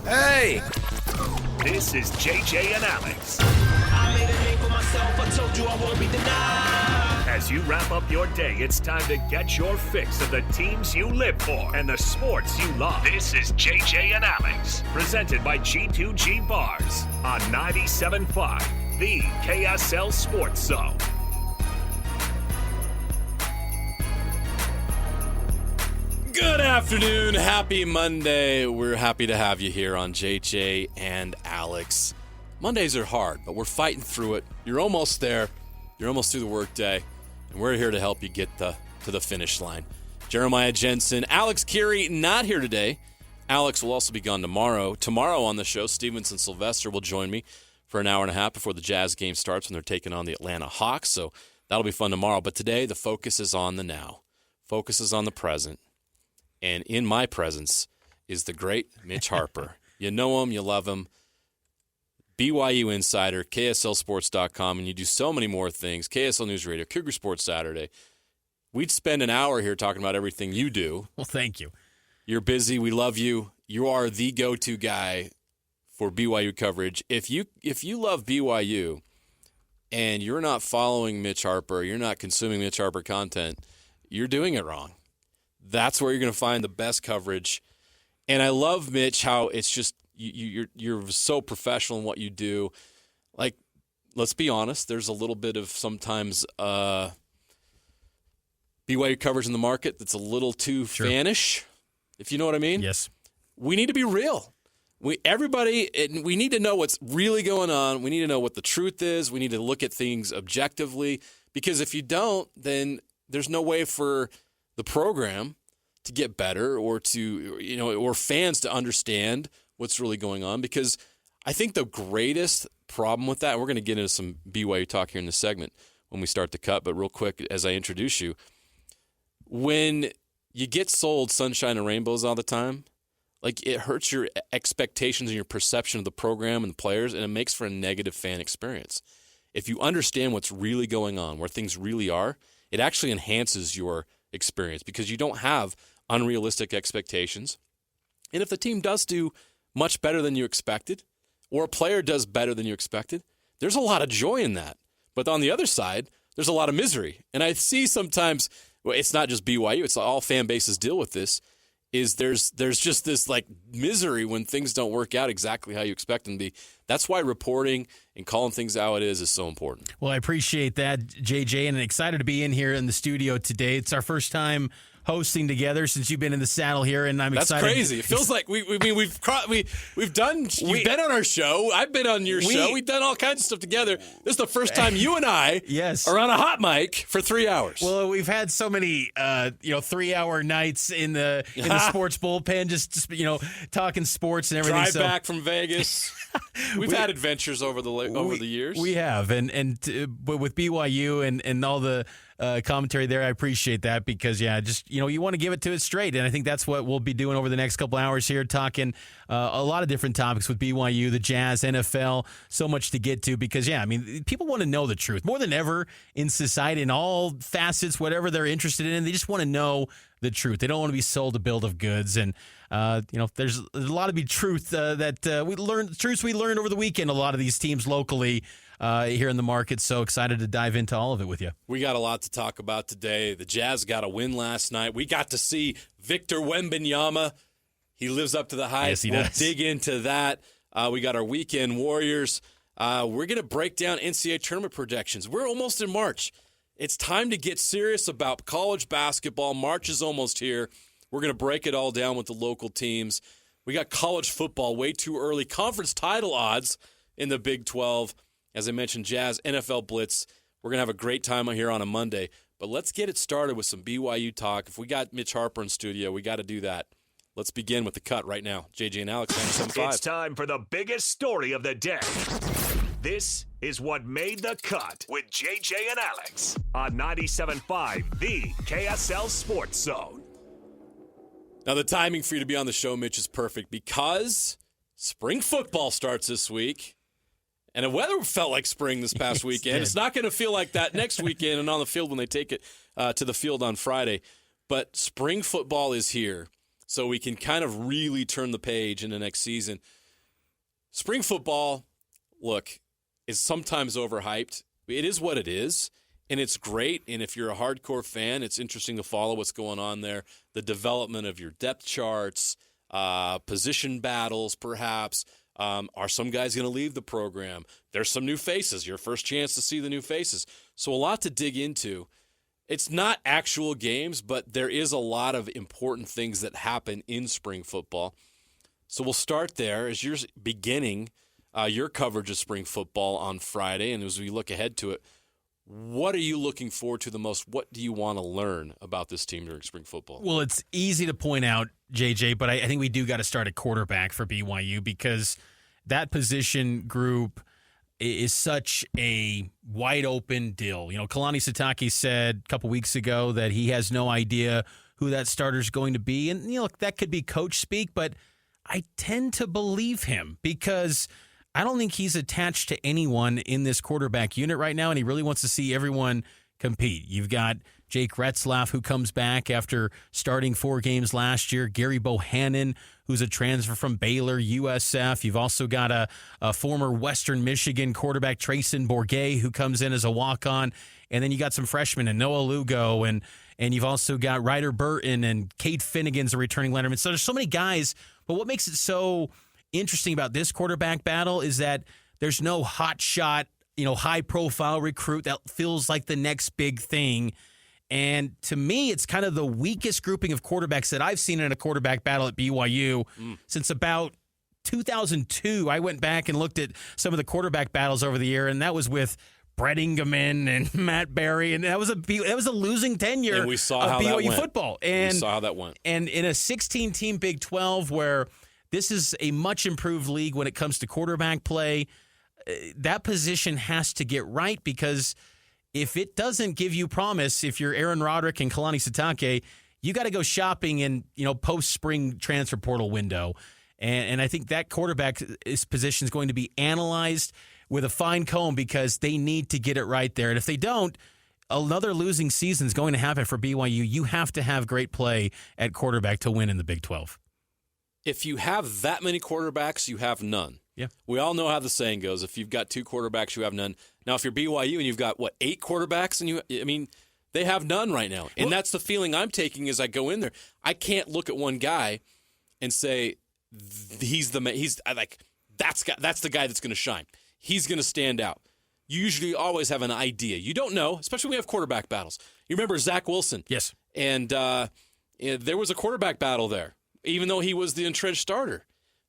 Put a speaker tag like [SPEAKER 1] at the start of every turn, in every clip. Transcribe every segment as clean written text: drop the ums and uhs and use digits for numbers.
[SPEAKER 1] Hey!
[SPEAKER 2] This is JJ and Alex.
[SPEAKER 3] I made a name for myself, I told you I won't be denied.
[SPEAKER 2] As you wrap up your day, it's time to get your fix of the teams you live for and the sports you love. This is JJ and Alex, presented by G2G Bars on 97.5, the KSL Sports Zone.
[SPEAKER 1] Good afternoon. Happy Monday. We're happy to have you here on JJ and Alex. Mondays are hard, but we're fighting through it. You're almost there. You're almost through the workday, and we're here to help you get to the finish line. Jeremiah Jensen, Alex Keary, not here today. Alex will also be gone tomorrow. Tomorrow on the show, Stevenson Sylvester will join me for an hour and a half before the Jazz game starts when they're taking on the Atlanta Hawks, so that'll be fun tomorrow. But today, the focus is on the now. Focus is on the present. And in my presence is the great Mitch Harper. You know him, you love him. BYU Insider, KSLSports.com, and you do so many more things. KSL News Radio, Cougar Sports Saturday. We'd spend an hour here talking about everything you do.
[SPEAKER 4] Well, thank you.
[SPEAKER 1] You're busy. We love you. You are the go-to guy for BYU coverage. If you love BYU and you're not following Mitch Harper, you're not consuming Mitch Harper content, you're doing it wrong. That's where you're going to find the best coverage. And I love, Mitch, how it's just you're so professional in what you do. Like, let's be honest, there's a little bit of sometimes BYU coverage in the market that's a little too fannish, if you know what I mean.
[SPEAKER 4] Yes.
[SPEAKER 1] We need to be real. We need to know what's really going on. We need to know what the truth is. We need to look at things objectively, because if you don't, then there's no way for the program to get better or or fans to understand what's really going on. Because I think the greatest problem with that, and we're going to get into some BYU talk here in this segment when we start the cut, but real quick as I introduce you, when you get sold sunshine and rainbows all the time, like, it hurts your expectations and your perception of the program and the players, and it makes for a negative fan experience. If you understand what's really going on, where things really are, it actually enhances your experience because you don't have unrealistic expectations. And if the team does do much better than you expected, or a player does better than you expected, there's a lot of joy in that. But on the other side, there's a lot of misery. And I see sometimes, well, it's not just BYU, it's all fan bases deal with this, is there's just this like misery when things don't work out exactly how you expect them to be. That's why reporting and calling things how it is so important.
[SPEAKER 4] Well, I appreciate that, JJ, and excited to be in here in the studio today. It's our first time hosting together since you've been in the saddle here, and I'm excited.
[SPEAKER 1] That's crazy. It feels like we've done. You've been on our show. I've been on your show. We've done all kinds of stuff together. This is the first time you and I are on a hot mic for 3 hours.
[SPEAKER 4] Well, we've had so many 3-hour nights in the sports bullpen, just talking sports and everything.
[SPEAKER 1] Drive back from Vegas. We've had adventures over the years.
[SPEAKER 4] We have, but with BYU and all the commentary there, I appreciate that because you want to give it to it straight, and I think that's what we'll be doing over the next couple hours here, talking a lot of different topics with BYU, the Jazz, NFL, so much to get to because people want to know the truth more than ever in society in all facets, whatever they're interested in. They just want to know the truth. They don't want to be sold a bill of goods, and there's a lot of truth truths we learned over the weekend. A lot of these teams locally here in the market. So excited to dive into all of it with you.
[SPEAKER 1] We got a lot to talk about today. The Jazz got a win last night. We got to see Victor Wembanyama. He lives up to the hype.
[SPEAKER 4] Yes, he
[SPEAKER 1] does.
[SPEAKER 4] does.
[SPEAKER 1] We'll dig into that. We got our weekend warriors. We're going to break down NCAA tournament projections. We're almost in March. It's time to get serious about college basketball. March is almost here. We're going to break it all down with the local teams. We got college football way too early. Conference title odds in the Big 12. As I mentioned, Jazz, NFL Blitz. We're going to have a great time here on a Monday. But let's get it started with some BYU talk. If we got Mitch Harper in studio, we got to do that. Let's begin with the cut right now. JJ and Alex, 97.5.
[SPEAKER 2] It's time for the biggest story of the day. This is what made the cut with JJ and Alex on 97.5, the KSL Sports Zone.
[SPEAKER 1] Now, the timing for you to be on the show, Mitch, is perfect because spring football starts this week. And the weather felt like spring this past weekend. It's not going to feel like that next weekend and on the field when they take it to the field on Friday. But spring football is here. so we can kind of really turn the page in the next season. Spring football, look, is sometimes overhyped. It is what it is, and it's great. And if you're a hardcore fan, it's interesting to follow what's going on there, the development of your depth charts, position battles perhaps. Are some guys going to leave the program? There's some new faces, your first chance to see the new faces. So a lot to dig into. It's not actual games, but there is a lot of important things that happen in spring football. So we'll start there as you're beginning your coverage of spring football on Friday. And as we look ahead to it, what are you looking forward to the most? What do you want to learn about this team during spring football?
[SPEAKER 4] Well, it's easy to point out, JJ, but I think we do got to start at quarterback for BYU because that position group is such a wide open deal. You know, Kalani Sitake said a couple weeks ago that he has no idea who that starter is going to be. And, you know, that could be coach speak, but I tend to believe him because I don't think he's attached to anyone in this quarterback unit right now, and he really wants to see everyone compete. You've got Jake Retzlaff, who comes back after starting 4 games last year. Gary Bohannon, who's a transfer from Baylor, USF. You've also got a former Western Michigan quarterback, Trayson Bourget, who comes in as a walk-on. And then you got some freshmen, and Noah Lugo, and you've also got Ryder Burton, and Cade Finnegan's a returning Letterman. So there's so many guys, but what makes it so interesting about this quarterback battle is that there's no hot shot, high-profile recruit that feels like the next big thing. And to me, it's kind of the weakest grouping of quarterbacks that I've seen in a quarterback battle at BYU since about 2002. I went back and looked at some of the quarterback battles over the year, and that was with Brett Ingeman and Matt Berry, and that was a losing tenure
[SPEAKER 1] and we saw
[SPEAKER 4] of
[SPEAKER 1] how
[SPEAKER 4] BYU
[SPEAKER 1] that went.
[SPEAKER 4] football. And
[SPEAKER 1] we saw how that went.
[SPEAKER 4] And in a 16-team Big 12 where this is a much improved league when it comes to quarterback play, that position has to get right because if it doesn't give you promise, if you're Aaron Roderick and Kalani Sitake, you got to go shopping in, post-spring transfer portal window. And I think that quarterback position is going to be analyzed with a fine comb because they need to get it right there. And if they don't, another losing season is going to happen for BYU. You have to have great play at quarterback to win in the Big 12.
[SPEAKER 1] If you have that many quarterbacks, you have none.
[SPEAKER 4] Yeah.
[SPEAKER 1] We all know how the saying goes. If you've got 2 quarterbacks, you have none. Now, if you're BYU and you've got, 8 quarterbacks, and they have none right now. And that's the feeling I'm taking as I go in there. I can't look at one guy and say, he's the man. That's the guy that's going to shine. He's going to stand out. You usually always have an idea. You don't know, especially when we have quarterback battles. You remember Zach Wilson?
[SPEAKER 4] Yes.
[SPEAKER 1] And there was a quarterback battle there, even though he was the entrenched starter,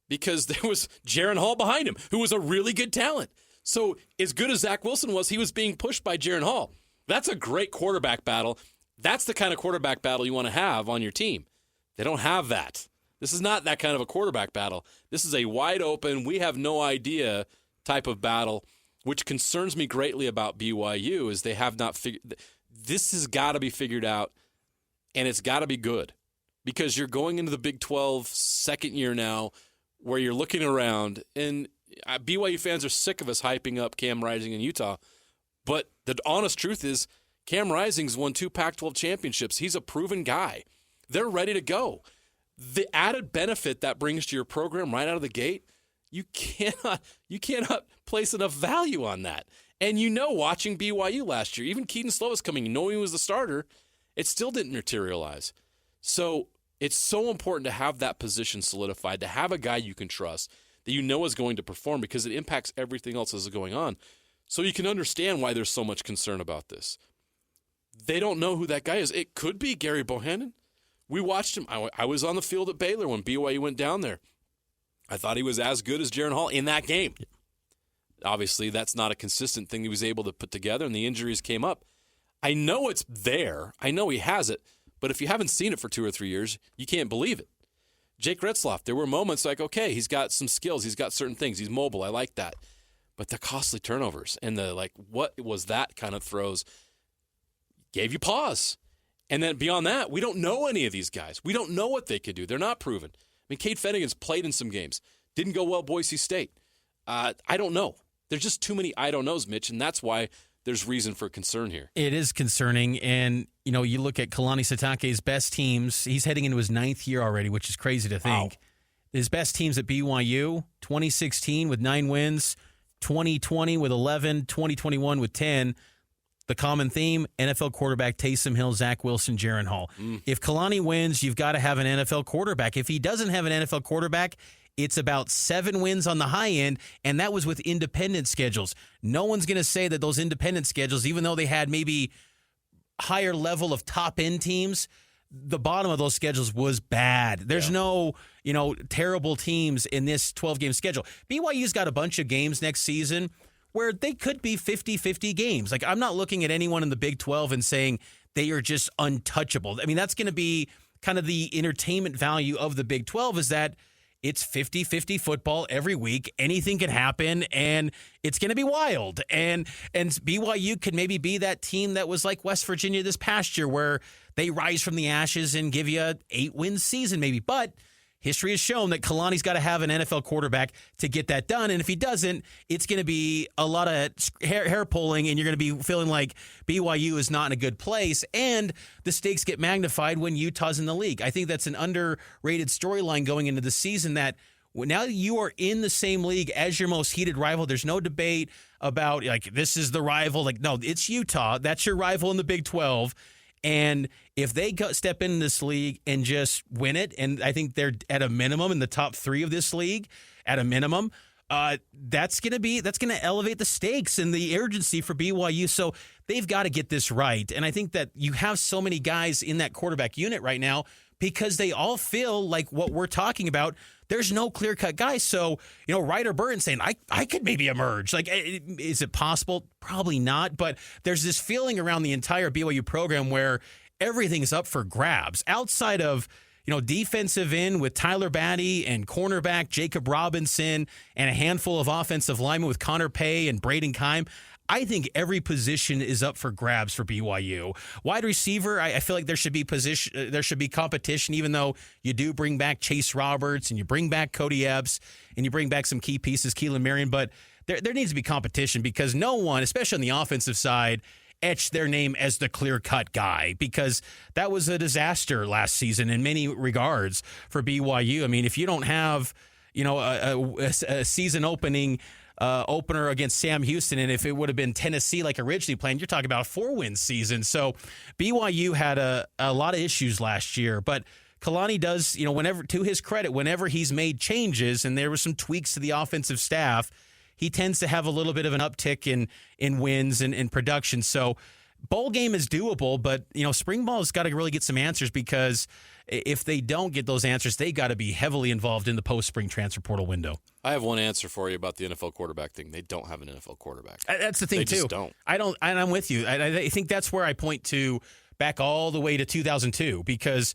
[SPEAKER 1] because there was Jaron Hall behind him, who was a really good talent. So as good as Zach Wilson was, he was being pushed by Jaron Hall. That's a great quarterback battle. That's the kind of quarterback battle you want to have on your team. They don't have that. This is not that kind of a quarterback battle. This is a wide open, we have no idea type of battle, which concerns me greatly about BYU is they have not figured. This has got to be figured out, and it's got to be good because you're going into the Big 12 second year now where you're looking around, and BYU fans are sick of us hyping up Cam Rising in Utah, but the honest truth is Cam Rising's won 2 Pac-12 championships. He's a proven guy. They're ready to go. The added benefit that brings to your program right out of the gate, you cannot place enough value on that. And watching BYU last year, even Keaton Slovis coming, knowing he was the starter, it still didn't materialize. So it's so important to have that position solidified, to have a guy you can trust that is going to perform because it impacts everything else that's going on. So you can understand why there's so much concern about this. They don't know who that guy is. It could be Gary Bohannon. We watched him. I was on the field at Baylor when BYU went down there. I thought he was as good as Jaron Hall in that game. Obviously, that's not a consistent thing he was able to put together, and the injuries came up. I know it's there. I know he has it. But if you haven't seen it for 2 or 3 years, you can't believe it. Jake Retzlaff, there were moments like, okay, he's got some skills. He's got certain things. He's mobile. I like that. But the costly turnovers and what was that kind of throws gave you pause. And then beyond that, we don't know any of these guys. We don't know what they could do. They're not proven. Cade Finnegan's played in some games. Didn't go well at Boise State. I don't know. There's just too many I don't knows, Mitch, and that's why there's reason for concern here.
[SPEAKER 4] It is concerning, and you look at Kalani Sitake's best teams. He's heading into his 9th year already, which is crazy to think.
[SPEAKER 1] Wow.
[SPEAKER 4] His best teams at BYU, 2016 with 9 wins, 2020 with 11, 2021 with 10. The common theme, NFL quarterback Taysom Hill, Zach Wilson, Jaren Hall. If Kalani wins, you've got to have an NFL quarterback. If he doesn't have an NFL quarterback, it's about 7 wins on the high end, and that was with independent schedules. No one's going to say that those independent schedules, even though they had maybe higher level of top-end teams, the bottom of those schedules was bad. There's no, terrible teams in this 12-game schedule. BYU's got a bunch of games next season where they could be 50-50 games. Like, I'm not looking at anyone in the Big 12 and saying they are just untouchable. I mean, that's going to be kind of the entertainment value of the Big 12 is that it's 50-50 football every week. Anything can happen, and it's going to be wild. And BYU could maybe be that team that was like West Virginia this past year where they rise from the ashes and give you an 8-win season maybe. But history has shown that Kalani's got to have an NFL quarterback to get that done. And if he doesn't, it's going to be a lot of hair pulling, and you're going to be feeling like BYU is not in a good place. And the stakes get magnified when Utah's in the league. I think that's an underrated storyline going into the season that now you are in the same league as your most heated rival. There's no debate about, like, this is the rival. Like, no, it's Utah. That's your rival in the Big 12. And if they step in this league and just win it, and I think they're at a minimum in the top 3 of this league, at a minimum, that's going to elevate the stakes and the urgency for BYU. So they've got to get this right. And I think that you have so many guys in that quarterback unit right now because they all feel like what we're talking about. There's no clear-cut guy. So, Ryder Burton saying, I could maybe emerge. Like, is it possible? Probably not. But there's this feeling around the entire BYU program where everything's up for grabs. Outside of, defensive end with Tyler Batty and cornerback Jacob Robinson and a handful of offensive linemen with Connor Pay and Braden Keim, I think every position is up for grabs for BYU. Wide receiver, I feel like there should be competition, even though you do bring back Chase Roberts and you bring back Cody Epps and you bring back some key pieces, Keelan Marion, but there needs to be competition because no one, especially on the offensive side, etched their name as the clear-cut guy because that was a disaster last season in many regards for BYU. I mean, if you don't have, a season opening opener against Sam Houston, and if it would have been Tennessee like originally planned, you're talking about a 4-win season. So BYU had a lot of issues last year, but Kalani does, whenever, to his credit, whenever he's made changes and there were some tweaks to the offensive staff, he tends to have a little bit of an uptick in wins and in production. So bowl game is doable, but spring ball has got to really get some answers because if they don't get those answers, they got to be heavily involved in the post-spring transfer portal window.
[SPEAKER 1] I have one answer for you about the NFL quarterback thing. They don't have an NFL quarterback.
[SPEAKER 4] That's the thing, too.
[SPEAKER 1] They just don't.
[SPEAKER 4] I don't, and I'm with you. I think that's where I point to back all the way to 2002 because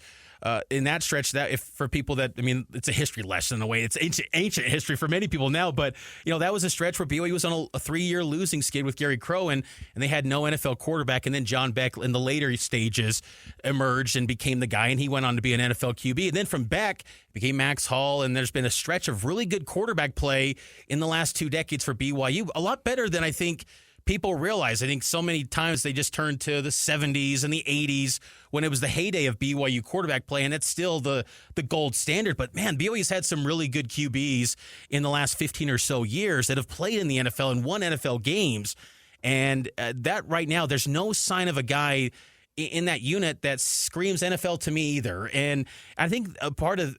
[SPEAKER 4] in that stretch, that if for people that, it's a history lesson in a way. It's ancient history for many people now, but that was a stretch where BYU was on a 3-year losing skid with Gary Crow, and they had no NFL quarterback, and then John Beck in the later stages emerged and became the guy, and he went on to be an NFL QB. And then from Beck became Max Hall, and there's been a stretch of really good quarterback play in the last 2 decades for BYU, a lot better than I think people realize. I think so many times they just turn to the 70s and the 80s when it was the heyday of BYU quarterback play, and it's still the gold standard. But, man, BYU's had some really good QBs in the last 15 or so years that have played in the NFL and won NFL games. And that right now, there's no sign of a guy in that unit that screams NFL to me either. And I think a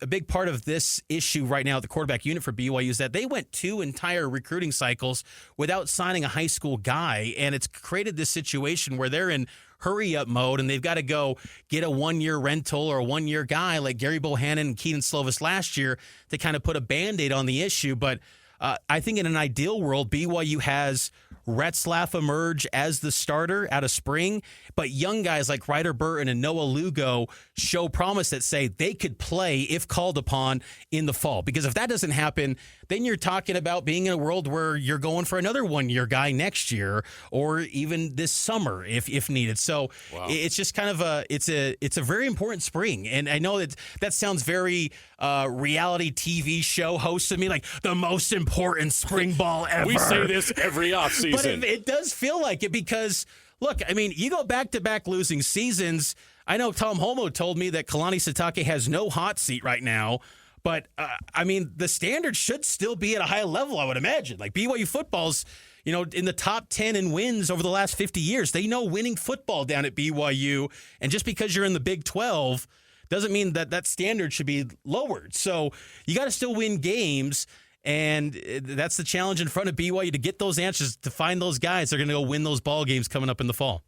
[SPEAKER 4] big part of this issue right now at the quarterback unit for BYU is that they went 2 entire recruiting cycles without signing a high school guy, and it's created this situation where they're in hurry-up mode, and they've got to go get a 1-year rental or a 1-year guy like Gary Bohannon and Keaton Slovis last year to kind of put a Band-Aid on the issue. But I think in an ideal world, BYU has Retzlaff emerge as the starter out of spring, but young guys like Ryder Burton and Noah Lugo show promise that say they could play if called upon in the fall. Because if that doesn't happen, then you're talking about being in a world where you're going for another 1-year guy next year or even this summer if needed. So It's just kind of it's a very important spring. And I know that sounds very reality TV show host to me, like the most important spring ball ever.
[SPEAKER 1] We say this every offseason. season.
[SPEAKER 4] But it does feel like it because, look, I mean, you go back-to-back losing seasons. I know Tom Holmoe told me that Kalani Sitake has no hot seat right now. But, I mean, the standard should still be at a high level, I would imagine. Like, BYU football's, in the top 10 in wins over the last 50 years. They know winning football down at BYU. And just because you're in the Big 12 doesn't mean that standard should be lowered. So you got to still win games. And that's the challenge in front of BYU, to get those answers, to find those guys that are going to go win those ball games coming up in the fall.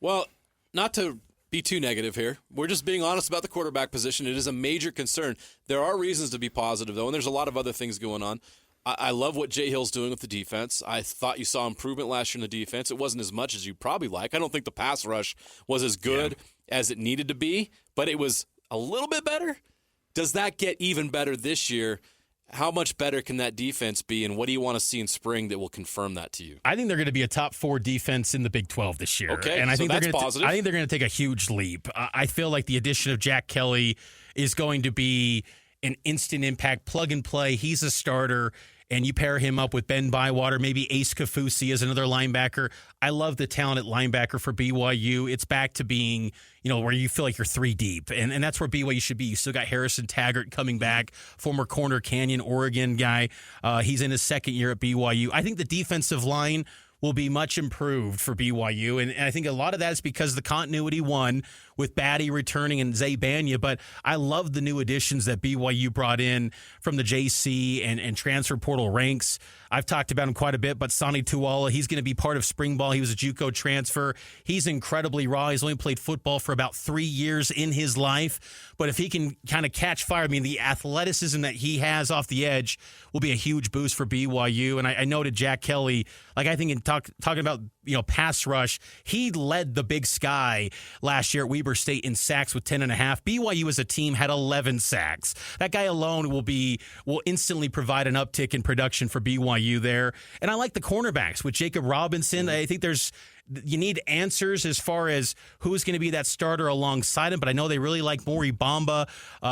[SPEAKER 1] Well, not to be too negative here. We're just being honest about the quarterback position. It is a major concern. There are reasons to be positive, though, and there's a lot of other things going on. I love what Jay Hill's doing with the defense. I thought you saw improvement last year in the defense. It wasn't as much as you probably like. I don't think the pass rush was as good as it needed to be, but it was a little bit better. Does that get even better this year? How much better can that defense be, and what do you want to see in spring that will confirm that to you?
[SPEAKER 4] I think they're going to be a top 4 defense in the Big 12 this year.
[SPEAKER 1] Okay,
[SPEAKER 4] and I think
[SPEAKER 1] that's positive.
[SPEAKER 4] I think they're going to take a huge leap. I feel like the addition of Jack Kelly is going to be an instant impact, plug and play. He's a starter, and you pair him up with Ben Bywater, maybe Ace Kafusi as another linebacker. I love the talent at linebacker for BYU. It's back to being, where you feel like you're 3 deep, and that's where BYU should be. You still got Harrison Taggart coming back, former Corner Canyon, Oregon guy. He's in his second year at BYU. I think the defensive line will be much improved for BYU, and I think a lot of that is because of the continuity, one, with Batty returning and Zay Banya, but I love the new additions that BYU brought in from the JC and transfer portal ranks. I've talked about him quite a bit, but Sonny Tuala, he's going to be part of spring ball. He was a JUCO transfer. He's incredibly raw. He's only played football for about 3 years in his life, but if he can kind of catch fire, I mean, the athleticism that he has off the edge will be a huge boost for BYU, and I noted Jack Kelly, like I think in talking about, pass rush, he led the Big Sky last year at Weber State in sacks with 10.5. BYU as a team had 11 sacks. That guy alone will instantly provide an uptick in production for BYU there. And I like the cornerbacks with Jacob Robinson. I think you need answers as far as who's going to be that starter alongside him, but I know they really like Maury Bamba.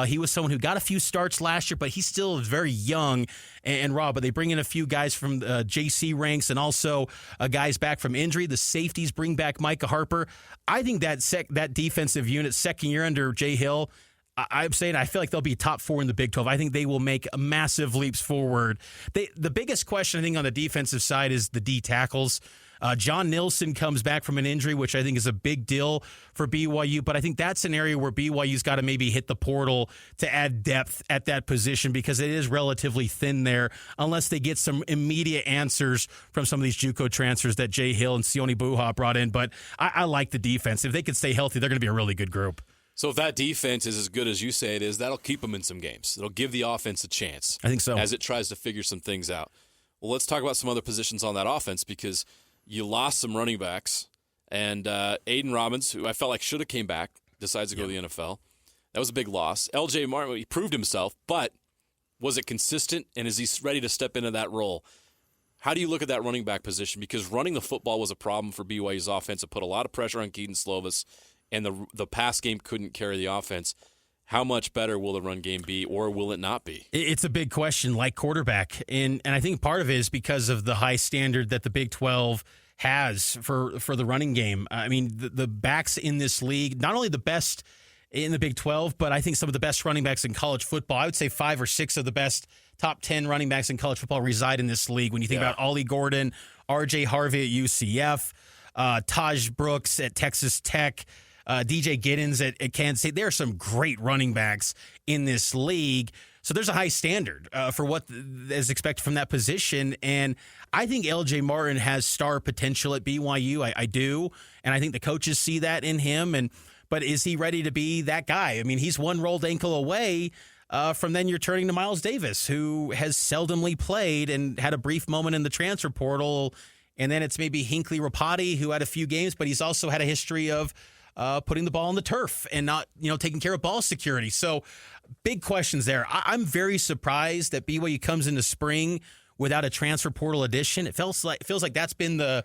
[SPEAKER 4] He was someone who got a few starts last year, but he still is very young and raw. But they bring in a few guys from JC ranks and also guys back from injury. The safeties bring back Micah Harper. I think that defensive unit, second year under Jay Hill, I'm saying I feel like they'll be top 4 in the Big 12. I think they will make massive leaps forward. The biggest question, I think, on the defensive side is the D tackles. John Nilsson comes back from an injury, which I think is a big deal for BYU, but I think that's an area where BYU's got to maybe hit the portal to add depth at that position because it is relatively thin there unless they get some immediate answers from some of these JUCO transfers that Jay Hill and Sione Buha brought in. But I like the defense. If they can stay healthy, they're going to be a really good group.
[SPEAKER 1] So if that defense is as good as you say it is, that'll keep them in some games. It'll give the offense a chance.
[SPEAKER 4] I think so.
[SPEAKER 1] As it tries to figure some things out. Well, let's talk about some other positions on that offense because you lost some running backs. And Aiden Robbins, who I felt like should have came back, decides to go to the NFL. That was a big loss. LJ Martin, he proved himself, but was it consistent, and is he ready to step into that role? How do you look at that running back position? Because running the football was a problem for BYU's offense. It put a lot of pressure on Keaton Slovis, and the pass game couldn't carry the offense. How much better will the run game be, or will it not be?
[SPEAKER 4] It's a big question, like quarterback. And I think part of it is because of the high standard that the Big 12 has for the running game. I mean, the backs in this league, not only the best in the Big 12, but I think some of the best running backs in college football. I would say 5 or 6 of the best top 10 running backs in college football reside in this league. When you think about Ollie Gordon, R.J. Harvey at UCF, Taj Brooks at Texas Tech, DJ Giddens at Kansas State. There are some great running backs in this league. So there's a high standard for what is expected from that position. And I think LJ Martin has star potential at BYU. I do. And I think the coaches see that in him. But is he ready to be that guy? I mean, he's one rolled ankle away from then you're turning to Miles Davis, who has seldomly played and had a brief moment in the transfer portal. And then it's maybe Hinckley Rapati, who had a few games, but he's also had a history of putting the ball on the turf and not, taking care of ball security. So big questions there. I'm very surprised that BYU comes into spring without a transfer portal addition. It feels like that's been the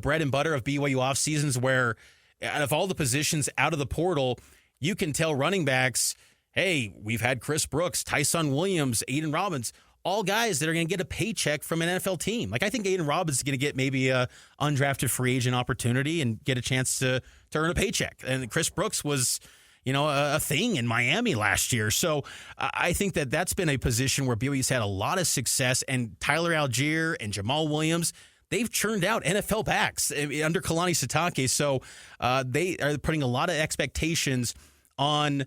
[SPEAKER 4] bread and butter of BYU off seasons, where out of all the positions out of the portal, you can tell running backs, hey, we've had Chris Brooks, Tyson Williams, Aiden Robbins. all guys that are going to get a paycheck from an NFL team. Like, I think Aiden Robbins is going to get maybe a undrafted free agent opportunity and get a chance to earn a paycheck. And Chris Brooks was, a thing in Miami last year. So I think that that's been a position where BYU's had a lot of success, and Tyler Algier and Jamal Williams, they've churned out NFL backs under Kalani Sitake. So they are putting a lot of expectations on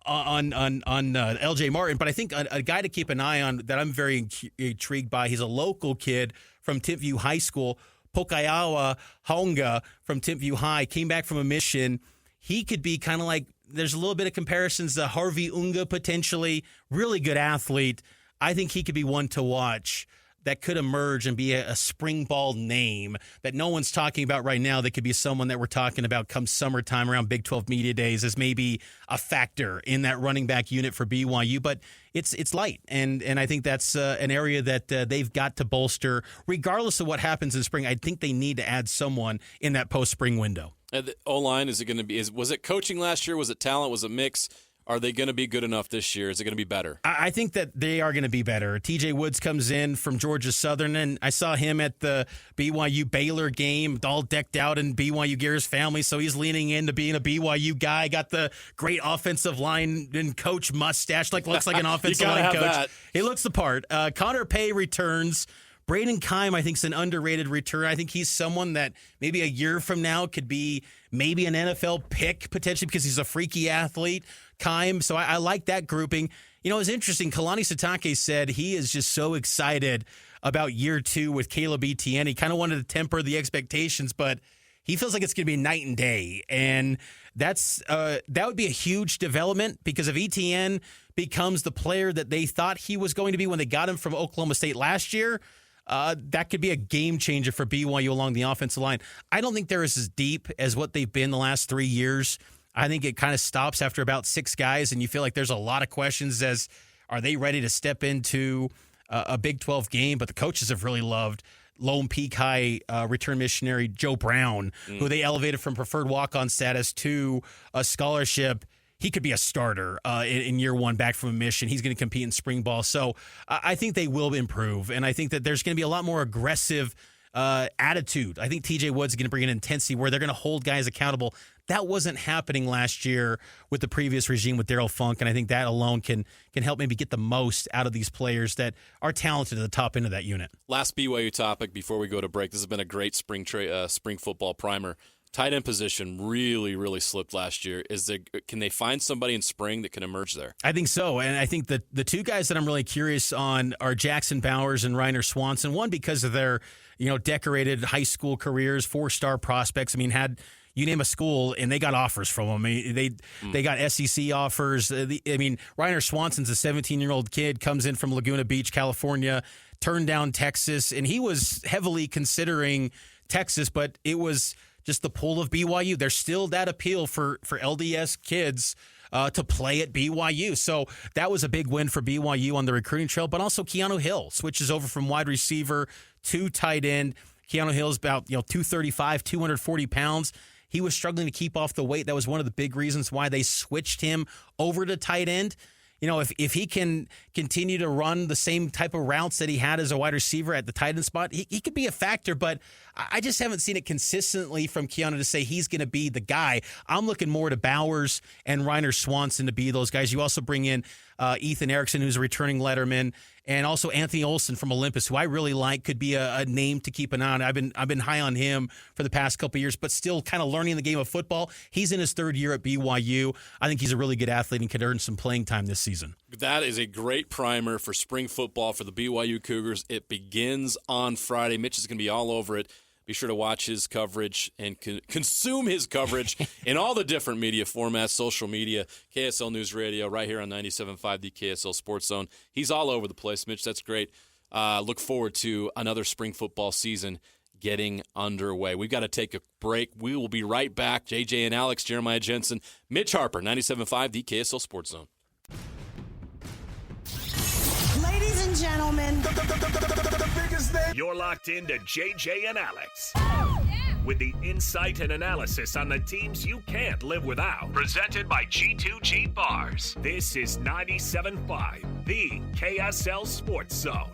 [SPEAKER 4] LJ Martin. But I think a guy to keep an eye on that I'm very intrigued by, he's a local kid from Timpview High School, Pokayawa Haunga from Timpview High, came back from a mission. He could be kind of like, there's a little bit of comparisons to Harvey Unga potentially, really good athlete. I think he could be one to watch that could emerge and be a spring ball name that no one's talking about right now. That could be someone that we're talking about come summertime around Big 12 Media Days as maybe a factor in that running back unit for BYU. But it's light, and I think that's an area that they've got to bolster. Regardless of what happens in spring, I think they need to add someone in that post-spring window.
[SPEAKER 1] The O-line, is it going to be? Was it coaching last year? Was it talent? Was it mix? Are they going to be good enough this year? Is it going to be better?
[SPEAKER 4] I think that they are going to be better. TJ Woods comes in from Georgia Southern, and I saw him at the BYU Baylor game, all decked out in BYU Gear's family, so he's leaning into being a BYU guy. Got the great offensive line and coach mustache, looks like an offensive line coach.
[SPEAKER 1] That.
[SPEAKER 4] He looks the part. Connor Pay returns. Braden Keim, I think, is an underrated return. I think he's someone that maybe a year from now could be maybe an NFL pick potentially because he's a freaky athlete. Keim, so I like that grouping. It's interesting. Kalani Sitake said he is just so excited about year 2 with Caleb Etienne. He kind of wanted to temper the expectations, but he feels like it's going to be night and day. And that would be a huge development because if Etienne becomes the player that they thought he was going to be when they got him from Oklahoma State last year, that could be a game changer for BYU along the offensive line. I don't think they're as deep as what they've been the last 3 years. I think it kind of stops after about 6 guys, and you feel like there's a lot of questions as, are they ready to step into a Big 12 game? But the coaches have really loved Lone Peak High return missionary Joe Brown, who they elevated from preferred walk-on status to a scholarship. He could be a starter in year 1 back from a mission. He's going to compete in spring ball. So I think they will improve, and I think that there's going to be a lot more aggressive attitude. I think TJ Woods is going to bring an intensity where they're going to hold guys accountable. That wasn't happening last year with the previous regime with Darryl Funk, and I think that alone can help maybe get the most out of these players that are talented at the top end of that unit.
[SPEAKER 1] Last BYU topic before we go to break. This has been a great spring football primer. Tight end position really, really slipped last year. Can they find somebody in spring that can emerge there?
[SPEAKER 4] I think so, and I think that the 2 guys that I'm really curious on are Jackson Bowers and Reiner Swanson. One, because of their decorated high school careers, 4-star prospects. I mean, you name a school, and they got offers from them. They got SEC offers. Reiner Swanson's a 17-year-old kid, comes in from Laguna Beach, California, turned down Texas, and he was heavily considering Texas, but it was just the pull of BYU. There's still that appeal for LDS kids to play at BYU. So that was a big win for BYU on the recruiting trail, but also Keanu Hill switches over from wide receiver to tight end. Keanu Hill's about 235, 240 pounds. He was struggling to keep off the weight. That was one of the big reasons why they switched him over to tight end. If he can continue to run the same type of routes that he had as a wide receiver at the tight end spot, he could be a factor, but I just haven't seen it consistently from Keanu to say he's going to be the guy. I'm looking more to Bowers and Reiner Swanson to be those guys. You also bring in Ethan Erickson, who's a returning letterman, and also Anthony Olson from Olympus, who I really like, could be a name to keep an eye on. I've been high on him for the past couple of years, but still kind of learning the game of football. He's in his 3rd year at BYU. I think he's a really good athlete and could earn some playing time this season.
[SPEAKER 1] That is a great primer for spring football for the BYU Cougars. It begins on Friday. Mitch is going to be all over it. Be sure to watch his coverage and consume his coverage in all the different media formats, social media, KSL News Radio, right here on 97.5, the KSL Sports Zone. He's all over the place, Mitch. That's great. Look forward to another spring football season getting underway. We've got to take a break. We will be right back. JJ and Alex, Jeremiah Jensen, Mitch Harper, 97.5, the KSL Sports Zone.
[SPEAKER 5] Ladies and gentlemen,
[SPEAKER 2] You're locked into JJ and Alex.
[SPEAKER 5] yeah.
[SPEAKER 2] with the insight and analysis on the teams you can't live without. Presented by G2G Bars. This is 97.5, the KSL Sports Zone.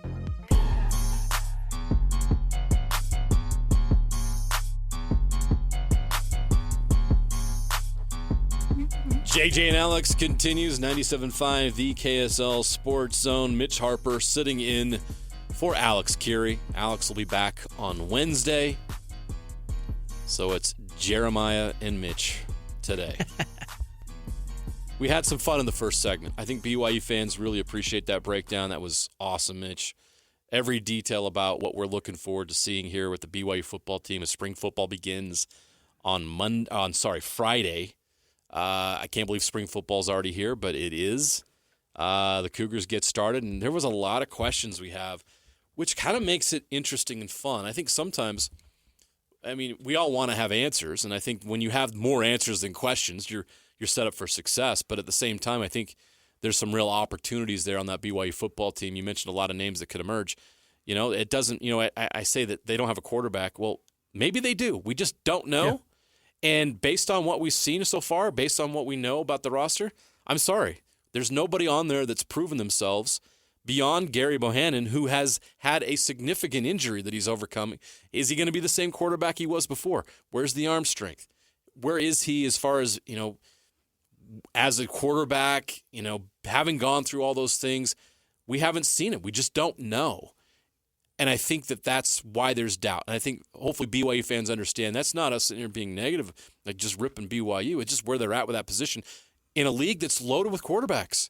[SPEAKER 1] JJ and Alex continues, 97.5, the KSL Sports Zone. Mitch Harper sitting in for Alex Curie. Alex will be back on Wednesday. So it's Jeremiah and Mitch today. We had some fun in the first segment. I think BYU fans really appreciate that breakdown. That was awesome, Mitch. Every detail about what we're looking forward to seeing here with the BYU football team as spring football begins on Friday. I can't believe spring football is already here, but it is. The Cougars get started, and there was a lot of questions we have, which kind of makes it interesting and fun. I think sometimes, we all want to have answers, and I think when you have more answers than questions, you're set up for success. But at the same time, I think there's some real opportunities there on that BYU football team. You mentioned a lot of names that could emerge. It doesn't. I say that they don't have a quarterback. Well, maybe they do. We just don't know. Yeah. And based on what we've seen so far, based on what we know about the roster, I'm sorry. There's nobody on there that's proven themselves beyond Gary Bohannon, who has had a significant injury that he's overcoming. Is he going to be the same quarterback he was before? Where's the arm strength? Where is he as far as, as a quarterback, having gone through all those things? We haven't seen it. We just don't know. And I think that's why there's doubt. And I think hopefully BYU fans understand that's not us sitting here being negative, like just ripping BYU. It's just where they're at with that position in a league that's loaded with quarterbacks.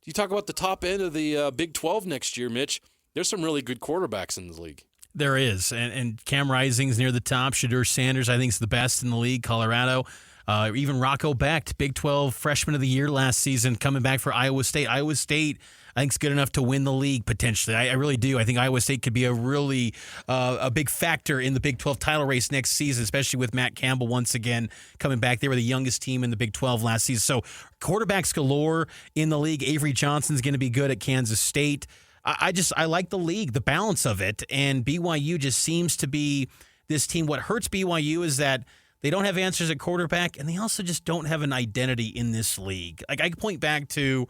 [SPEAKER 1] You talk about the top end of the Big 12 next year, Mitch. There's some really good quarterbacks in the league.
[SPEAKER 4] There is. And Cam Rising's near the top. Shadur Sanders, I think, is the best in the league. Colorado. Even Rocco Becht, Big 12 Freshman of the Year last season, coming back for Iowa State. Iowa State, I think, is good enough to win the league potentially. I really do. I think Iowa State could be a really a big factor in the Big 12 title race next season, especially with Matt Campbell once again coming back. They were the youngest team in the Big 12 last season. So quarterbacks galore in the league. Avery Johnson's going to be good at Kansas State. I like the league, the balance of it, and BYU just seems to be this team. What hurts BYU is that they don't have answers at quarterback, and they also just don't have an identity in this league. Like I point back to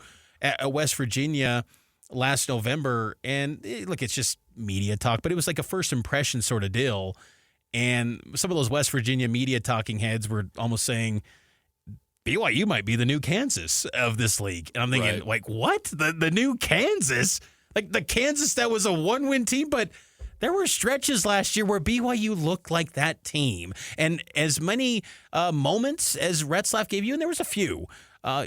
[SPEAKER 4] West Virginia last November, and look, it's just media talk, but it was like a first impression sort of deal. And some of those West Virginia media talking heads were almost saying BYU might be the new Kansas of this league. And I'm thinking, like, what? The new Kansas? Like the Kansas that was a one-win team, but there were stretches last year where BYU looked like that team. And as many moments as Retzlaff gave you, and there was a few,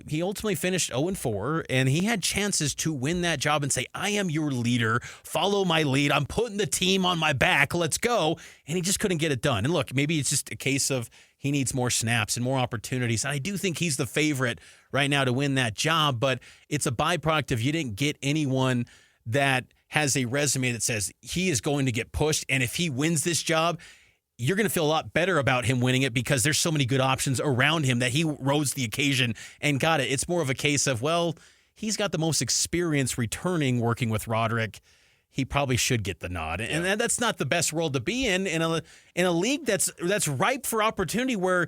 [SPEAKER 4] he ultimately finished 0-4, and he had chances to win that job and say, I am your leader. Follow my lead. I'm putting the team on my back. Let's go. And he just couldn't get it done. And look, maybe it's just a case of he needs more snaps and more opportunities. And I do think he's the favorite right now to win that job, but it's a byproduct of you didn't get anyone that has a resume that says he is going to get pushed, and if he wins this job, you're going to feel a lot better about him winning it because there's so many good options around him that he rose the occasion and got it. It's more of a case of, well, he's got the most experience returning working with Roderick. He probably should get the nod. And that's not the best world to be in a league that's ripe for opportunity where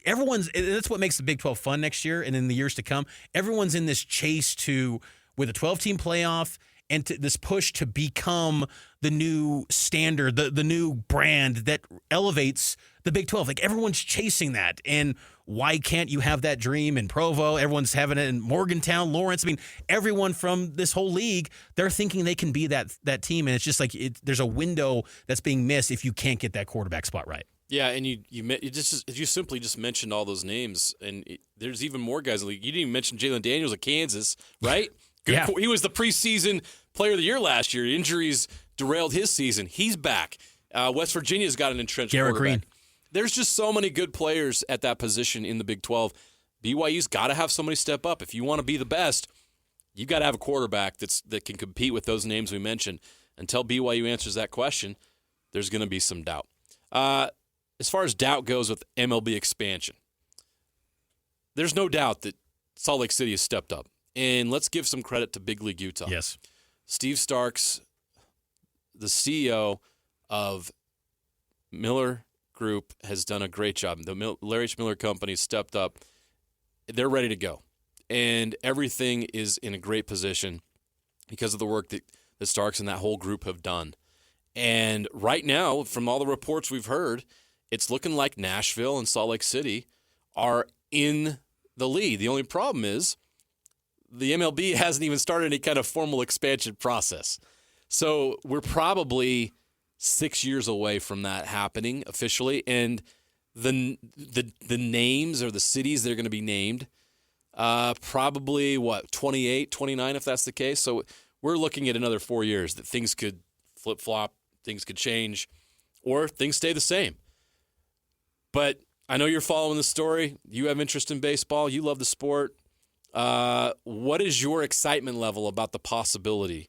[SPEAKER 4] that's what makes the Big 12 fun next year and in the years to come. Everyone's in this chase with a 12-team playoff and to this push to become the new standard, the new brand that elevates the Big 12. Like, everyone's chasing that. And why can't you have that dream in Provo? Everyone's having it in Morgantown, Lawrence. Everyone from this whole league, they're thinking they can be that team. And it's just like there's a window that's being missed if you can't get that quarterback spot right. Yeah, and you simply just mentioned all those names. And there's even more guys in the league. You didn't even mention Jalen Daniels of Kansas, right? Yeah. He was the preseason player of the year last year. Injuries derailed his season. He's back. West Virginia's got an entrenched Garrett
[SPEAKER 1] quarterback.
[SPEAKER 4] Green.
[SPEAKER 1] There's just so many good players at that position in the Big 12. BYU's got to have somebody step up. If you want to be the best, you've got to have a quarterback that can compete with those names we mentioned. Until BYU answers that question, there's going to be some doubt. As far as doubt goes with MLB expansion, there's no doubt that Salt Lake City has stepped up. And let's give some credit to Big League Utah.
[SPEAKER 4] Yes.
[SPEAKER 1] Steve Starks, the CEO of Miller group has done a great job. The Larry H. Miller Company stepped up. They're ready to go. And everything is in a great position because of the work that Starks and that whole group have done. And right now, from all the reports we've heard, it's looking like Nashville and Salt Lake City are in the lead. The only problem is the MLB hasn't even started any kind of formal expansion process. So we're probably 6 years away from that happening officially. And the names or the cities that are going to be named, probably, 28, 29 if that's the case. So we're looking at another 4 years that things could flip-flop, things could change, or things stay the same. But I know you're following the story. You have interest in baseball. You love the sport. What is your excitement level about the possibility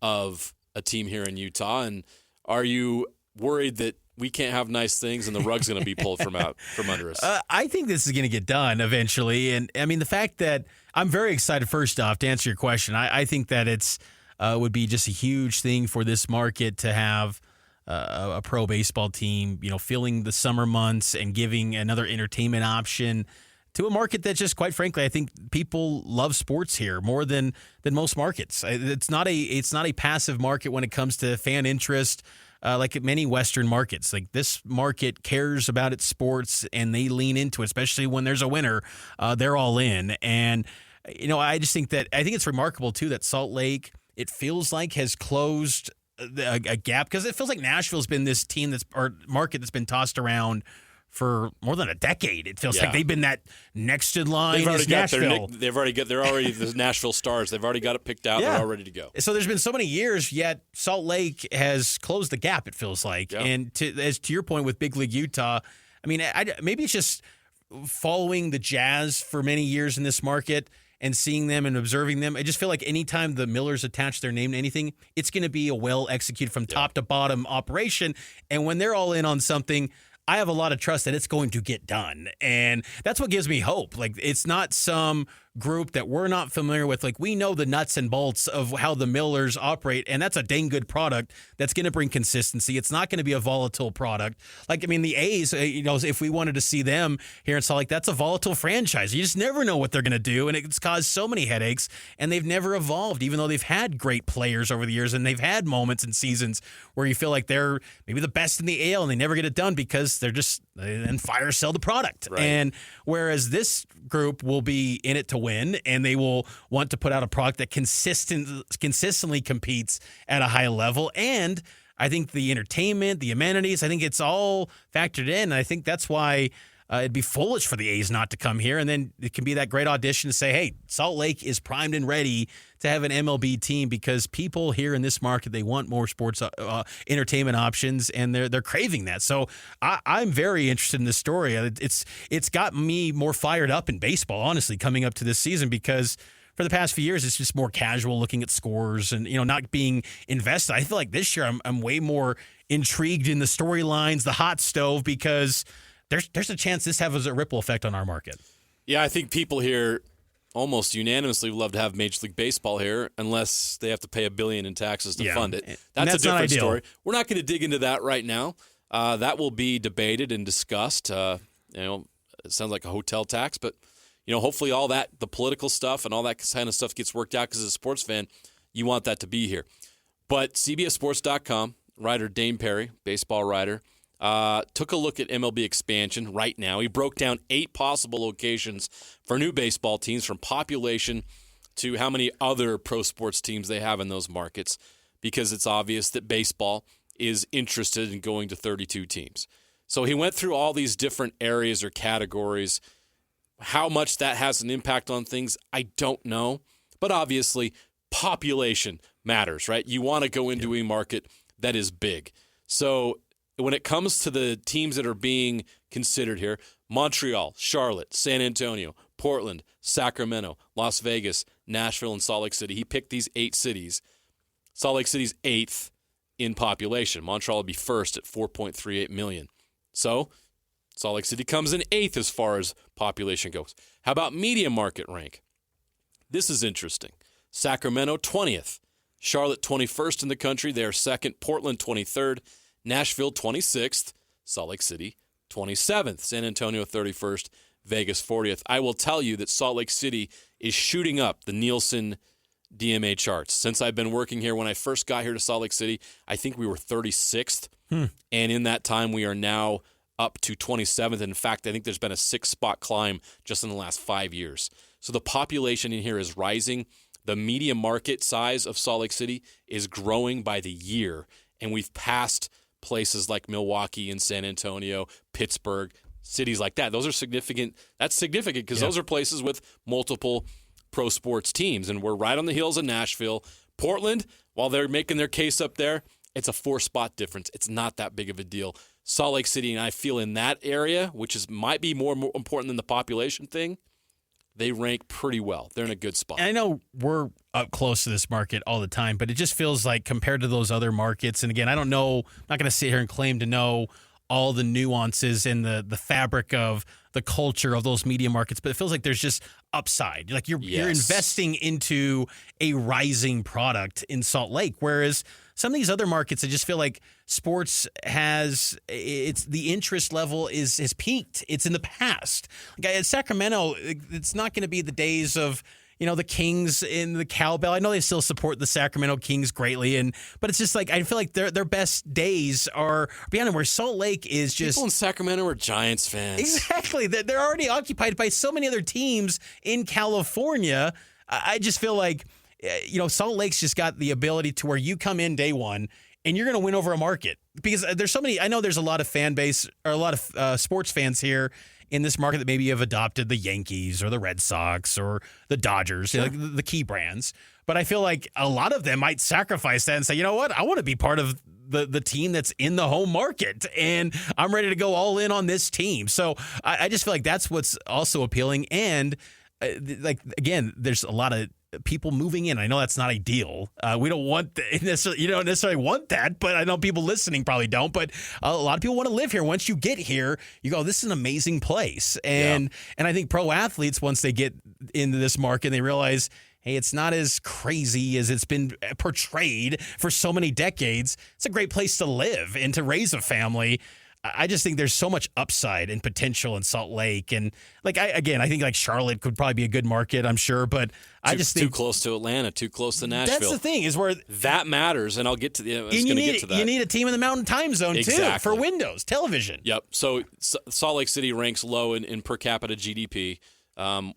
[SPEAKER 1] of a team here in Utah? And are you worried that we can't have nice things and the rug's going to be pulled from under us?
[SPEAKER 4] I think this is going to get done eventually. And I mean, the fact that I'm very excited, first off, to answer your question, I think that it's would be just a huge thing for this market to have a pro baseball team, filling the summer months and giving another entertainment option to a market that just, quite frankly, I think people love sports here more than most markets. It's not a passive market when it comes to fan interest. Like many Western markets, like this market cares about its sports and they lean into it, especially when there's a winner. They're all in. And, I just think it's remarkable, too, that Salt Lake, it feels like, has closed a gap because it feels like Nashville's been this team market that's been tossed around for more than a decade. It feels like they've been that next in line.
[SPEAKER 1] They've already got
[SPEAKER 4] Nashville.
[SPEAKER 1] they're already the Nashville Stars. They've already got it picked out. They're all ready to go.
[SPEAKER 4] So there's been so many years, yet Salt Lake has closed the gap, it feels like. Yeah. And to your point with Big League Utah, I mean, maybe it's just following the Jazz for many years in this market and seeing them and observing them. I just feel like anytime the Millers attach their name to anything, it's going to be a well-executed from top to bottom operation. And when they're all in on something, I have a lot of trust that it's going to get done. And that's what gives me hope. Like, it's not some group that we're not familiar with. Like, we know the nuts and bolts of how the Millers operate, and that's a dang good product that's going to bring consistency. It's not going to be a volatile product. Like, I mean, the A's, if we wanted to see them here in Salt Lake, that's a volatile franchise. You just never know what they're going to do, and it's caused so many headaches, and they've never evolved, even though they've had great players over the years, and they've had moments and seasons where you feel like they're maybe the best in the AL, and they never get it done because they're just and fire sell the product. Right. And whereas this group will be in it to win, and they will want to put out a product that consistently competes at a high level. And I think the entertainment, the amenities, I think it's all factored in. And I think that's why it'd be foolish for the A's not to come here. And then it can be that great audition to say, hey, Salt Lake is primed and ready to have an MLB team, because people here in this market, they want more sports entertainment options, and they're craving that. So I'm very interested in this story. It's got me more fired up in baseball, honestly, coming up to this season, because for the past few years, it's just more casual looking at scores and, not being invested. I feel like this year I'm way more intrigued in the storylines, the hot stove, because there's a chance this has a ripple effect on our market.
[SPEAKER 1] Yeah, I think people here almost unanimously would love to have Major League Baseball here, unless they have to pay $1 billion in taxes to fund it. That's a different story. We're not going to dig into that right now. That will be debated and discussed. It sounds like a hotel tax, but hopefully all that, the political stuff and all that kind of stuff gets worked out, because as a sports fan, you want that to be here. But CBSSports.com, writer Dane Perry, baseball writer, took a look at MLB expansion right now. He broke down 8 possible locations for new baseball teams, from population to how many other pro sports teams they have in those markets, because it's obvious that baseball is interested in going to 32 teams. So he went through all these different areas or categories. How much that has an impact on things, I don't know. But obviously, population matters, right? You want to go into a market that is big. So when it comes to the teams that are being considered here, Montreal, Charlotte, San Antonio, Portland, Sacramento, Las Vegas, Nashville, and Salt Lake City. He picked these 8 cities. Salt Lake City's 8th in population. Montreal would be first at 4.38 million. So Salt Lake City comes in 8th as far as population goes. How about media market rank? This is interesting. Sacramento, 20th. Charlotte, 21st in the country. They are second. Portland, 23rd. Nashville, 26th. Salt Lake City 27th, San Antonio 31st, Vegas 40th. I will tell you that Salt Lake City is shooting up the Nielsen DMA charts. Since I've been working here, when I first got here to Salt Lake City, I think we were 36th. And in that time, we are now up to 27th. In fact, I think there's been a 6-spot climb just in the last 5 years. So the population in here is rising. The media market size of Salt Lake City is growing by the year. And we've passed places like Milwaukee and San Antonio, Pittsburgh, cities like that. Those are significant. That's significant because those are places with multiple pro sports teams. And we're right on the heels of Nashville. Portland, while they're making their case up there, it's a 4-spot difference. It's not that big of a deal. Salt Lake City, and I feel in that area, which might be more important than the population thing, they rank pretty well. They're in a good spot.
[SPEAKER 4] And I know we're up close to this market all the time, but it just feels like compared to those other markets, and again, I don't know, I'm not going to sit here and claim to know all the nuances and the fabric of the culture of those media markets, but it feels like there's just upside. Like you're investing into a rising product in Salt Lake, whereas some of these other markets, I just feel like sports the interest level has peaked. It's in the past. Like at Sacramento, it's not going to be the days of the Kings in the cowbell. I know they still support the Sacramento Kings greatly, but it's just like I feel like their best days are beyond them. Where Salt Lake is just
[SPEAKER 1] people in Sacramento are Giants fans.
[SPEAKER 4] Exactly, they're already occupied by so many other teams in California. I just feel like Salt Lake's just got the ability to where you come in day one and you're going to win over a market because there's so many. I know there's a lot of fan base or a lot of sports fans here in this market that maybe have adopted the Yankees or the Red Sox or the Dodgers, like the key brands. But I feel like a lot of them might sacrifice that and say, you know what, I want to be part of the team that's in the home market, and I'm ready to go all in on this team. So I just feel like that's what's also appealing. And again, there's a lot of people moving in. I know that's not ideal. We don't want you don't necessarily want that, but I know people listening probably don't. But a lot of people want to live here. Once you get here, you go, this is an amazing place. And I think pro athletes, once they get into this market, they realize, hey, it's not as crazy as it's been portrayed for so many decades. It's a great place to live and to raise a family. I just think there's so much upside and potential in Salt Lake. And I think like Charlotte could probably be a good market, I'm sure. But I just think
[SPEAKER 1] too close to Atlanta, too close to Nashville.
[SPEAKER 4] That's the thing is where
[SPEAKER 1] that matters. And I'll get to get to that.
[SPEAKER 4] You need a team in the Mountain Time Zone too for Windows television.
[SPEAKER 1] Yep. So Salt Lake City ranks low in per capita GDP.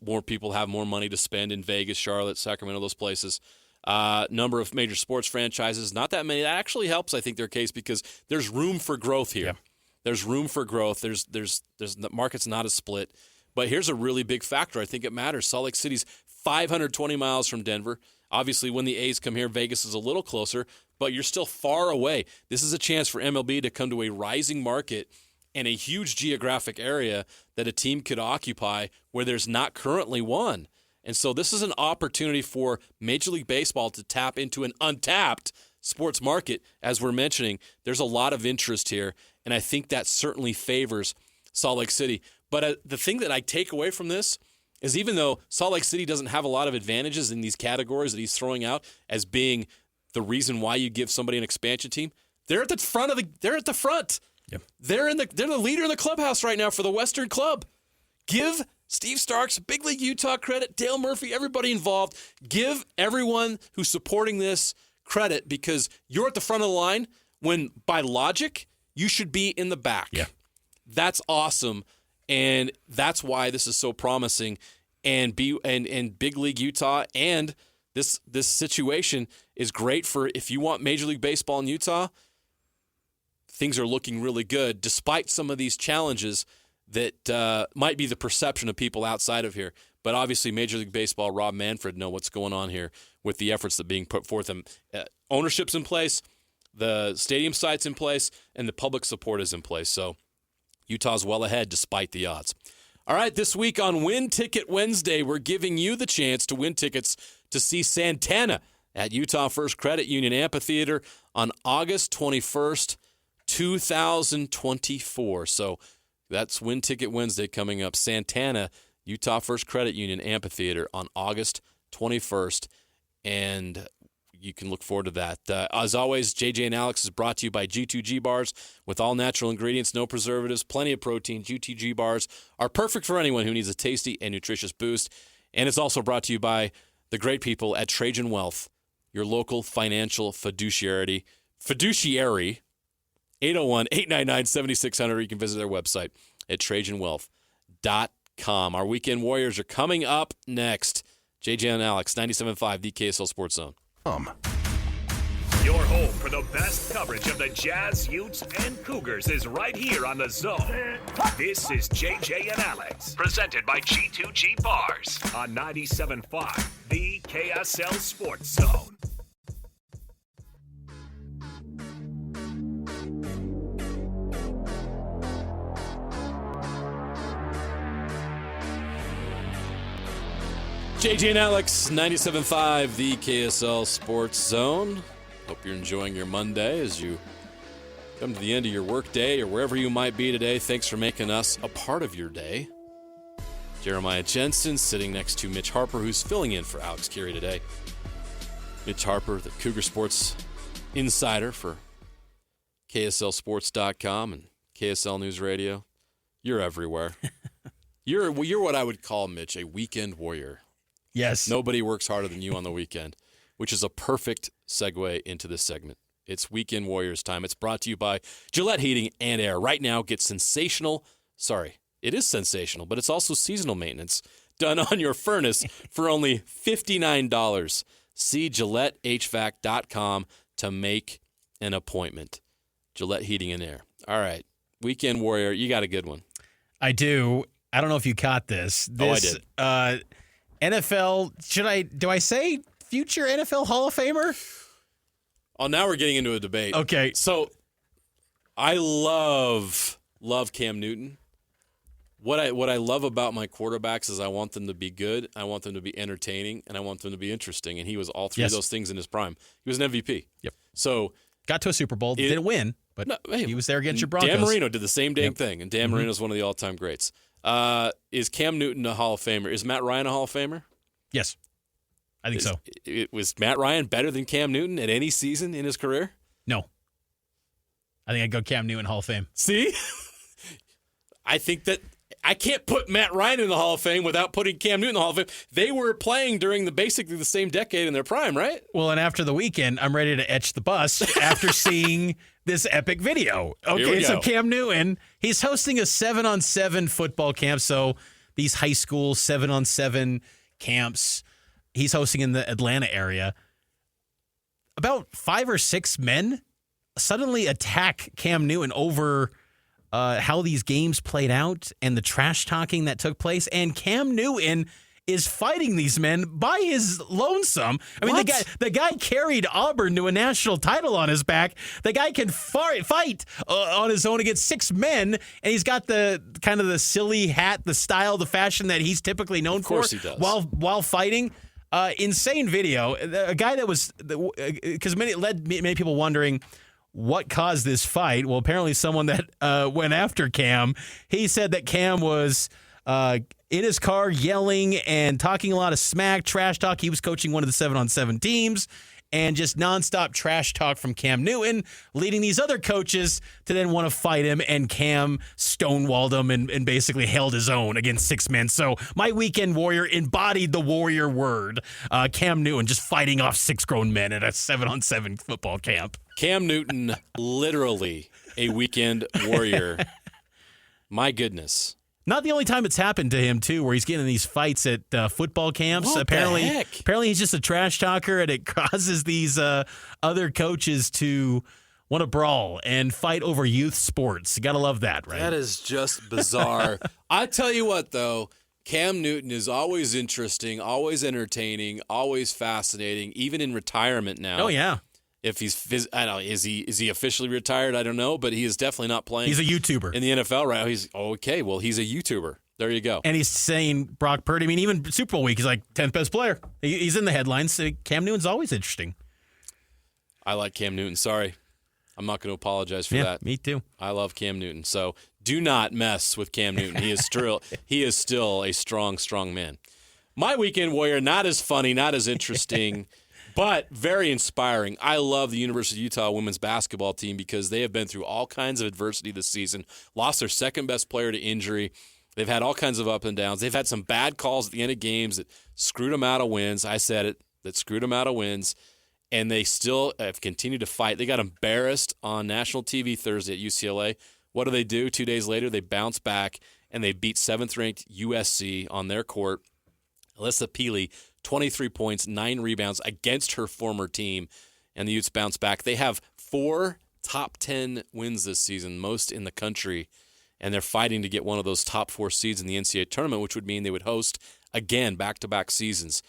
[SPEAKER 1] More people have more money to spend in Vegas, Charlotte, Sacramento, those places. Number of major sports franchises, not that many. That actually helps, I think, their case because there's room for growth here. Yep. There's room for growth. There's the market's not as split. But here's a really big factor. I think it matters. Salt Lake City's 520 miles from Denver. Obviously, when the A's come here, Vegas is a little closer, but you're still far away. This is a chance for MLB to come to a rising market and a huge geographic area that a team could occupy where there's not currently one. And so this is an opportunity for Major League Baseball to tap into an untapped sports market. As we're mentioning, there's a lot of interest here, and I think that certainly favors Salt Lake City. But the thing that I take away from this is even though Salt Lake City doesn't have a lot of advantages in these categories that he's throwing out as being the reason why you give somebody an expansion team, they're at the front They're at the front. Yep. They're the leader in the clubhouse right now for the Western Club. Give Steve Starks, Big League Utah credit, Dale Murphy, everybody involved. Give everyone who's supporting this credit because you're at the front of the line when, by logic, you should be in the back.
[SPEAKER 4] Yeah.
[SPEAKER 1] That's awesome, and that's why this is so promising. And Big League Utah and this situation is great for if you want Major League Baseball in Utah. Things are looking really good, despite some of these challenges that might be the perception of people outside of here. But obviously, Major League Baseball, Rob Manfred, know what's going on here with the efforts that are being put forth. And ownership's in place, the stadium site's in place, and the public support is in place. So Utah's well ahead despite the odds. All right, this week on Win Ticket Wednesday, we're giving you the chance to win tickets to see Santana at Utah First Credit Union Amphitheater on August 21st, 2024. So that's Win Ticket Wednesday coming up. Santana, Utah First Credit Union Amphitheater on August 21st. And you can look forward to that. As always, JJ and Alex is brought to you by G2G Bars. With all natural ingredients, no preservatives, plenty of protein, G2G Bars are perfect for anyone who needs a tasty and nutritious boost. And it's also brought to you by the great people at Trajan Wealth, your local financial fiduciary. 801-899-7600. You can visit their website at TrajanWealth.com. Our Weekend Warriors are coming up next. JJ and Alex, 97.5, the KSL Sports Zone.
[SPEAKER 2] Your home for the best coverage of the Jazz, Utes, and Cougars is right here on The Zone. This is JJ and Alex, presented by G2G Bars on 97.5, the KSL Sports Zone.
[SPEAKER 1] JJ and Alex, 97.5, the KSL Sports Zone. Hope you're enjoying your Monday as you come to the end of your work day or wherever you might be today. Thanks for making us a part of your day. Jeremiah Jensen sitting next to Mitch Harper, who's filling in for Alex Carey today. Mitch Harper, the Cougar Sports insider for KSLSports.com and KSL News Radio. You're everywhere. You're what I would call, Mitch, a weekend warrior.
[SPEAKER 4] Yes.
[SPEAKER 1] Nobody works harder than you on the weekend, which is a perfect segue into this segment. It's Weekend Warriors time. It's brought to you by Gillette Heating and Air. Right now, get sensational. Sorry, it is sensational, but it's also seasonal maintenance done on your furnace for only $59. See GilletteHVAC.com to make an appointment. Gillette Heating and Air. All right, Weekend Warrior, you got a good one.
[SPEAKER 4] I do. I don't know if you caught this.
[SPEAKER 1] I did.
[SPEAKER 4] NFL, do I say future NFL Hall of Famer?
[SPEAKER 1] Oh, now we're getting into a debate.
[SPEAKER 4] Okay.
[SPEAKER 1] So I love Cam Newton. What I love about my quarterbacks is I want them to be good, I want them to be entertaining, and I want them to be interesting. And he was all three of those things in his prime. He was an MVP.
[SPEAKER 4] Yep.
[SPEAKER 1] So
[SPEAKER 4] got to a Super Bowl, didn't win, but he was there against your Broncos.
[SPEAKER 1] Dan Marino did the same dang thing, and Dan Marino's one of the all-time greats. Is Cam Newton a Hall of Famer? Is Matt Ryan a Hall of Famer?
[SPEAKER 4] Yes. I think so.
[SPEAKER 1] Was Matt Ryan better than Cam Newton at any season in his career?
[SPEAKER 4] No. I think I'd go Cam Newton Hall of Fame.
[SPEAKER 1] See? I think that I can't put Matt Ryan in the Hall of Fame without putting Cam Newton in the Hall of Fame. They were playing during basically the same decade in their prime, right?
[SPEAKER 4] Well, and after the weekend, I'm ready to etch the bus after seeing this epic video. Okay, so Cam Newton, he's hosting a 7-on-7 football camp. So these high school 7-on-7 camps, he's hosting in the Atlanta area. About 5 or 6 men suddenly attack Cam Newton over how these games played out and the trash talking that took place. And Cam Newton is fighting these men by his lonesome. I mean, the guy carried Auburn to a national title on his back. The guy can fight on his own against 6 men, and he's got the kind of the silly hat, the style, the fashion that he's typically known for.
[SPEAKER 1] Of course he does.
[SPEAKER 4] While fighting. Insane video. A guy that was, because many people wondering what caused this fight. Well, apparently someone that went after Cam, he said that Cam was in his car yelling and talking a lot of smack, trash talk. He was coaching one of the 7-on-7 teams, and just nonstop trash talk from Cam Newton, leading these other coaches to then want to fight him, and Cam stonewalled him and basically held his own against 6 men. So my weekend warrior embodied the warrior word. Cam Newton just fighting off 6 grown men at a 7-on-7 football camp.
[SPEAKER 1] Cam Newton, literally a weekend warrior. My goodness.
[SPEAKER 4] Not the only time it's happened to him, too, where he's getting in these fights at football camps.
[SPEAKER 1] What
[SPEAKER 4] apparently,
[SPEAKER 1] the heck?
[SPEAKER 4] Apparently, he's just a trash talker, and it causes these other coaches to want to brawl and fight over youth sports. You got to love that, right?
[SPEAKER 1] That is just bizarre. I tell you what, though, Cam Newton is always interesting, always entertaining, always fascinating, even in retirement now.
[SPEAKER 4] Oh, yeah.
[SPEAKER 1] If he's, I don't know, is he officially retired? I don't know, but he is definitely not playing.
[SPEAKER 4] He's a YouTuber
[SPEAKER 1] in the NFL right now. He's okay. Well, he's a YouTuber. There you go.
[SPEAKER 4] And he's saying Brock Purdy. I mean, even Super Bowl week, he's like 10th best player. He's in the headlines. So Cam Newton's always interesting.
[SPEAKER 1] I like Cam Newton. Sorry, I'm not going to apologize for that.
[SPEAKER 4] Me too.
[SPEAKER 1] I love Cam Newton. So do not mess with Cam Newton. He is still a strong man. My weekend warrior, not as funny, not as interesting. But very inspiring. I love the University of Utah women's basketball team because they have been through all kinds of adversity this season, lost their second best player to injury. They've had all kinds of up and downs. They've had some bad calls at the end of games that screwed them out of wins. I said it, that screwed them out of wins. And they still have continued to fight. They got embarrassed on national TV Thursday at UCLA. What do? 2 days later, they bounce back, and they beat 7th-ranked USC on their court. Alyssa Peely, 23 points, 9 rebounds against her former team, and the Utes bounce back. They have 4 top 10 wins this season, most in the country, and they're fighting to get one of those top 4 seeds in the NCAA tournament, which would mean they would host, again, back-to-back seasons.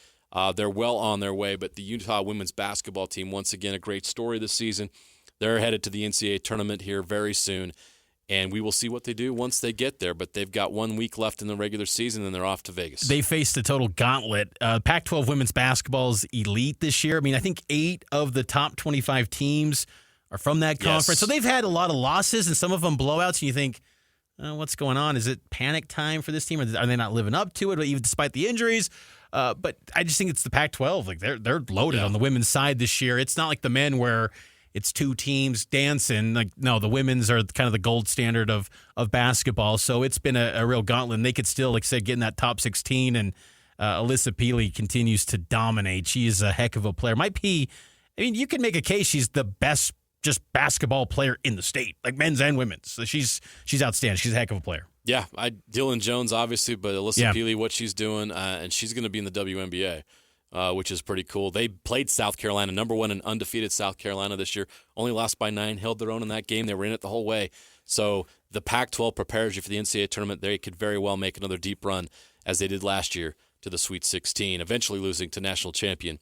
[SPEAKER 1] They're well on their way, but the Utah women's basketball team, once again, a great story this season. They're headed to the NCAA tournament here very soon, and we will see what they do once they get there. But they've got 1 week left in the regular season, and they're off to Vegas.
[SPEAKER 4] They faced a total gauntlet. Pac-12 women's basketball is elite this year. I mean, I think 8 of the top 25 teams are from that conference.
[SPEAKER 1] Yes.
[SPEAKER 4] So they've had a lot of losses, and some of them blowouts, and you think, what's going on? Is it panic time for this team? Or are they not living up to it, even despite the injuries? But I just think it's the Pac-12. Like they're loaded on the women's side this year. It's not like the men where it's 2 teams dancing. Like no, the women's are kind of the gold standard of basketball. So it's been a real gauntlet. And they could still, like I said, get in that top 16. And Alyssa Peely continues to dominate. She is a heck of a player. Might be. I mean, you can make a case she's the best just basketball player in the state, like men's and women's. So she's outstanding. She's a heck of a player.
[SPEAKER 1] Yeah, Dylan Jones, obviously, but Alyssa Peely, what she's doing, and she's going to be in the WNBA, which is pretty cool. They played South Carolina, number 1 and undefeated South Carolina this year, only lost by 9, held their own in that game. They were in it the whole way. So the Pac-12 prepares you for the NCAA tournament. They could very well make another deep run, as they did last year, to the Sweet 16, eventually losing to national champion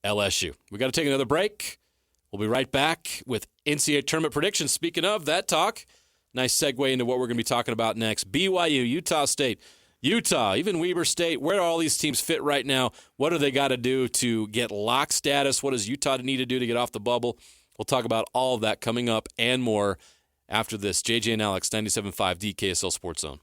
[SPEAKER 1] LSU. We got to take another break. We'll be right back with NCAA tournament predictions. Speaking of that talk, nice segue into what we're going to be talking about next. BYU, Utah State, Utah, even Weber State. Where do all these teams fit right now? What do they got to do to get lock status? What does Utah need to do to get off the bubble? We'll talk about all of that coming up and more after this. JJ and Alex, 97.5 DKSL Sports Zone.